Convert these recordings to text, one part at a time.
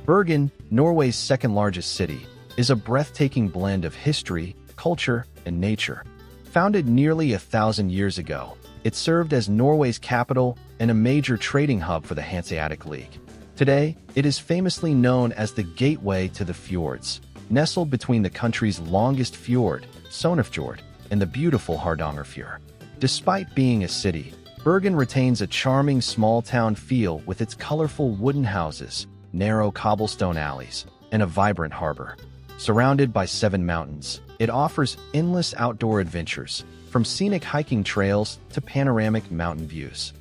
Bergen, Norway's second-largest city, is a breathtaking blend of history, culture, and nature. Founded nearly 1,000 years ago, it served as Norway's capital and a major trading hub for the Hanseatic League. Today, it is famously known as the gateway to the Fjords, nestled between the country's longest fjord, Sognefjord, and the beautiful Hardangerfjord. Despite being a city, Bergen retains a charming small-town feel with its colorful wooden houses, narrow cobblestone alleys, and a vibrant harbor. Surrounded by 7 mountains, it offers endless outdoor adventures, from scenic hiking trails to panoramic mountain views.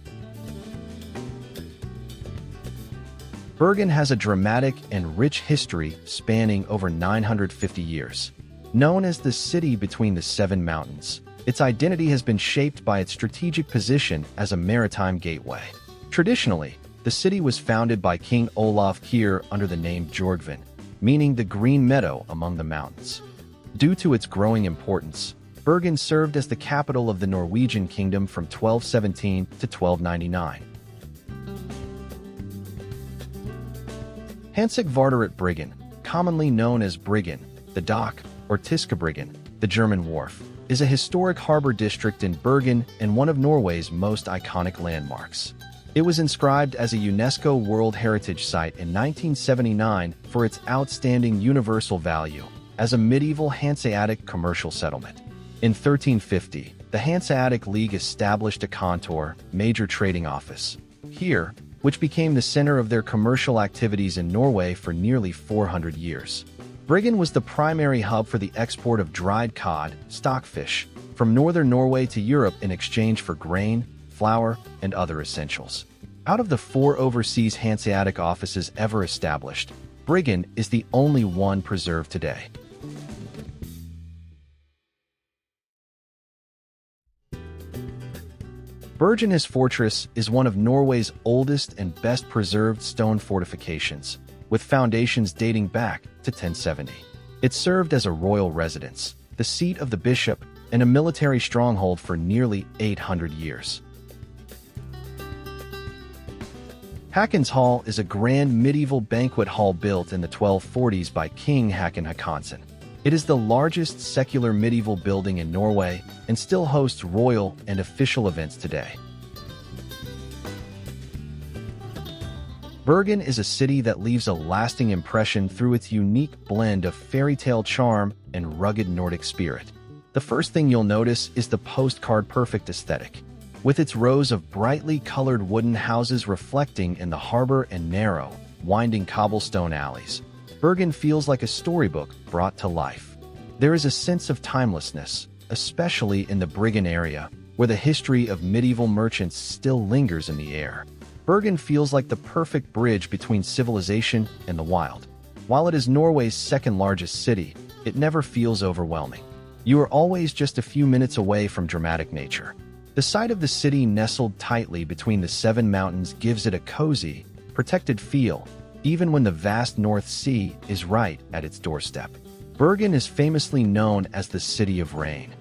Bergen has a dramatic and rich history spanning over 950 years. Known as the city between the 7 mountains, its identity has been shaped by its strategic position as a maritime gateway. Traditionally, the city was founded by King Olav Kyrre under the name Jorgvin, meaning the green meadow among the mountains. Due to its growing importance, Bergen served as the capital of the Norwegian kingdom from 1217 to 1299. Hansakvarteret Bryggen, commonly known as Bryggen, the dock, or Tyskebryggen, the German Wharf, is a historic harbor district in Bergen and one of Norway's most iconic landmarks. It was inscribed as a UNESCO World Heritage Site in 1979 for its outstanding universal value as a medieval Hanseatic commercial settlement. In 1350, the Hanseatic League established a contour, major trading office here, which became the center of their commercial activities in Norway for nearly 400 years. Bergen was the primary hub for the export of dried cod, stockfish, from northern Norway to Europe in exchange for grain, flour, and other essentials. Out of the 4 overseas Hanseatic offices ever established, Bergen is the only one preserved today. Bergenhus Fortress is one of Norway's oldest and best-preserved stone fortifications, with foundations dating back to 1070. It served as a royal residence, the seat of the bishop, and a military stronghold for nearly 800 years. Hakon's Hall is a grand medieval banquet hall built in the 1240s by King Håkon Håkonsson. It is the largest secular medieval building in Norway and still hosts royal and official events today. Bergen is a city that leaves a lasting impression through its unique blend of fairy tale charm and rugged Nordic spirit. The first thing you'll notice is the postcard-perfect aesthetic. With its rows of brightly colored wooden houses reflecting in the harbor and narrow, winding cobblestone alleys, Bergen feels like a storybook brought to life. There is a sense of timelessness, especially in the Bergen area, where the history of medieval merchants still lingers in the air. Bergen feels like the perfect bridge between civilization and the wild. While it is Norway's second-largest city, it never feels overwhelming. You are always just a few minutes away from dramatic nature. The site of the city nestled tightly between the 7 mountains gives it a cozy, protected feel, even when the vast North Sea is right at its doorstep. Bergen is famously known as the City of Rain,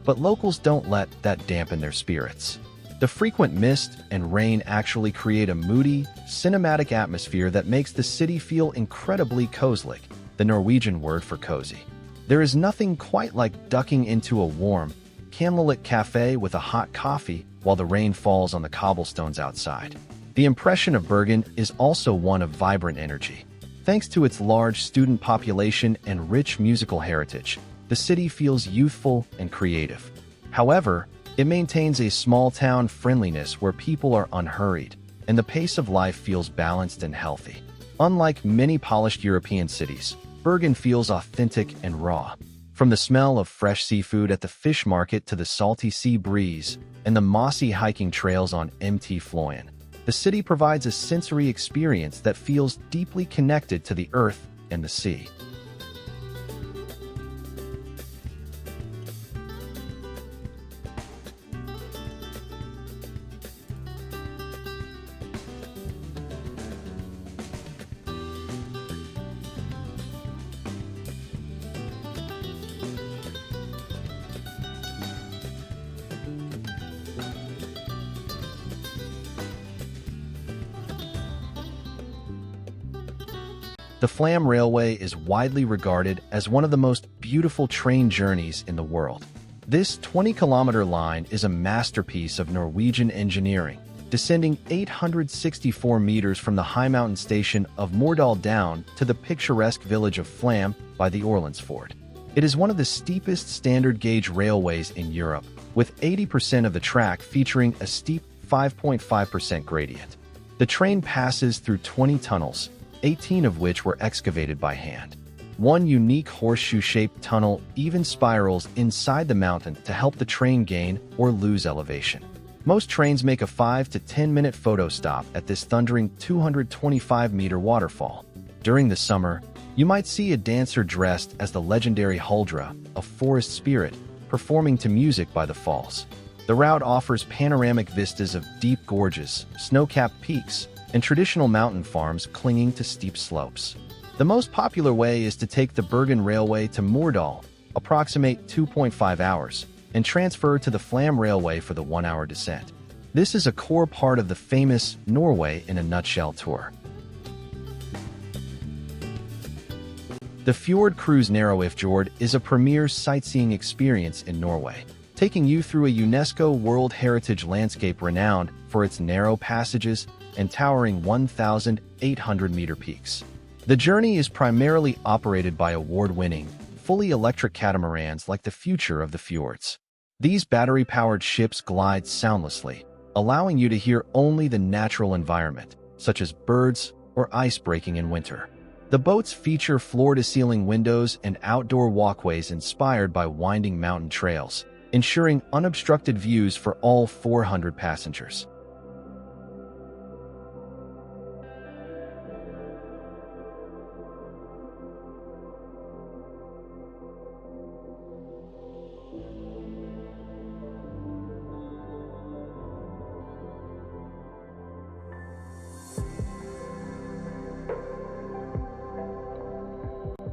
but locals don't let that dampen their spirits. The frequent mist and rain actually create a moody, cinematic atmosphere that makes the city feel incredibly cozy, the Norwegian word for cozy. There is nothing quite like ducking into a warm, candlelit cafe with a hot coffee while the rain falls on the cobblestones outside. The impression of Bergen is also one of vibrant energy. Thanks to its large student population and rich musical heritage, the city feels youthful and creative. However, it maintains a small-town friendliness where people are unhurried, and the pace of life feels balanced and healthy. Unlike many polished European cities, Bergen feels authentic and raw. From the smell of fresh seafood at the fish market to the salty sea breeze and the mossy hiking trails on Mt. Flåm, the city provides a sensory experience that feels deeply connected to the earth and the sea. The Flåm Railway is widely regarded as one of the most beautiful train journeys in the world. This 20-kilometer line is a masterpiece of Norwegian engineering, descending 864 meters from the high mountain station of Mordal down to the picturesque village of Flåm by the Fjord. It is one of the steepest standard-gauge railways in Europe, with 80% of the track featuring a steep 5.5% gradient. The train passes through 20 tunnels, 18 of which were excavated by hand. One unique horseshoe-shaped tunnel even spirals inside the mountain to help the train gain or lose elevation. Most trains make a 5 to 10-minute photo stop at this thundering 225-meter waterfall. During the summer, you might see a dancer dressed as the legendary Huldra, a forest spirit, performing to music by the falls. The route offers panoramic vistas of deep gorges, snow-capped peaks, and traditional mountain farms clinging to steep slopes. The most popular way is to take the Bergen Railway to Mordal, approximate 2.5 hours, and transfer to the Flåm Railway for the 1-hour descent. This is a core part of the famous Norway in a nutshell tour. The Fjord cruise Fjord is a premier sightseeing experience in Norway, taking you through a UNESCO World Heritage landscape renowned for its narrow passages and towering 1,800-meter peaks. The journey is primarily operated by award-winning, fully electric catamarans like the future of the Fjords. These battery-powered ships glide soundlessly, allowing you to hear only the natural environment, such as birds or ice breaking in winter. The boats feature floor-to-ceiling windows and outdoor walkways inspired by winding mountain trails, ensuring unobstructed views for all 400 passengers.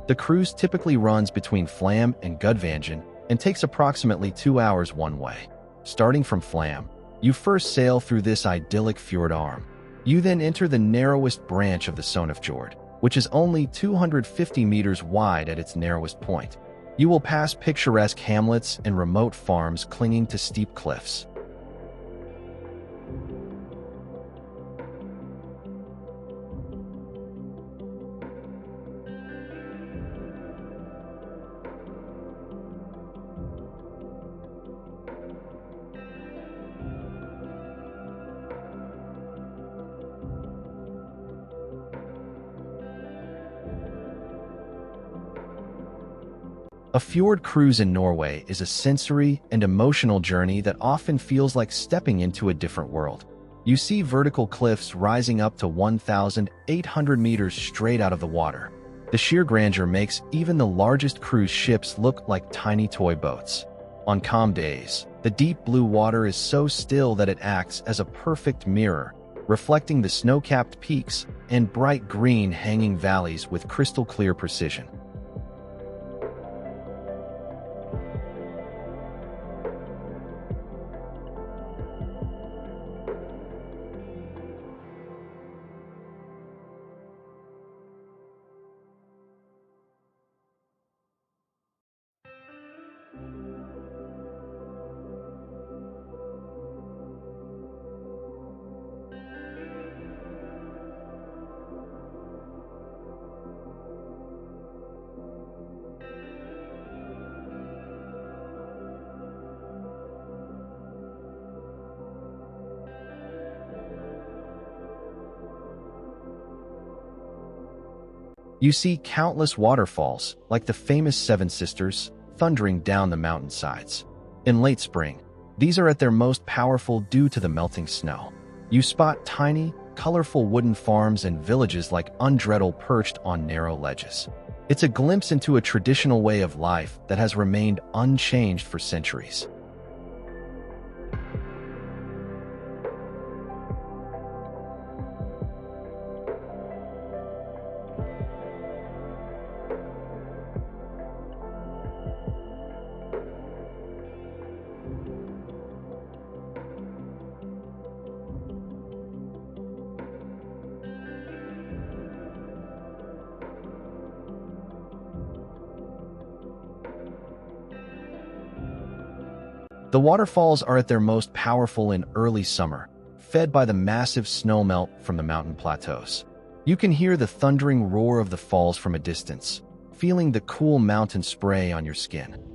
The cruise typically runs between Flåm and Gudvangen and takes approximately 2 hours one way. Starting from Flåm, you first sail through this idyllic fjord arm. You then enter the narrowest branch of the Sognefjord, which is only 250 meters wide at its narrowest point. You will pass picturesque hamlets and remote farms clinging to steep cliffs. A fjord cruise in Norway is a sensory and emotional journey that often feels like stepping into a different world. You see vertical cliffs rising up to 1,800 meters straight out of the water. The sheer grandeur makes even the largest cruise ships look like tiny toy boats. On calm days, the deep blue water is so still that it acts as a perfect mirror, reflecting the snow-capped peaks and bright green hanging valleys with crystal-clear precision. You see countless waterfalls, like the famous Seven Sisters, thundering down the mountainsides. In late spring, these are at their most powerful due to the melting snow. You spot tiny, colorful wooden farms and villages like Undreddel perched on narrow ledges. It's a glimpse into a traditional way of life that has remained unchanged for centuries. The waterfalls are at their most powerful in early summer, fed by the massive snowmelt from the mountain plateaus. You can hear the thundering roar of the falls from a distance, feeling the cool mountain spray on your skin.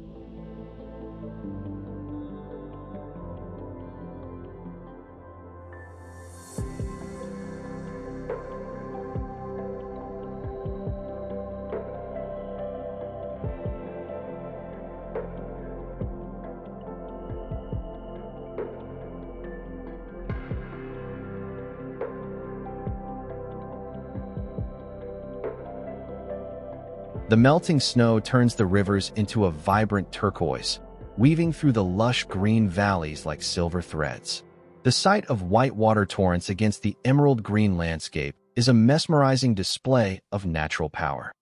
The melting snow turns the rivers into a vibrant turquoise, weaving through the lush green valleys like silver threads. The sight of white water torrents against the emerald green landscape is a mesmerizing display of natural power.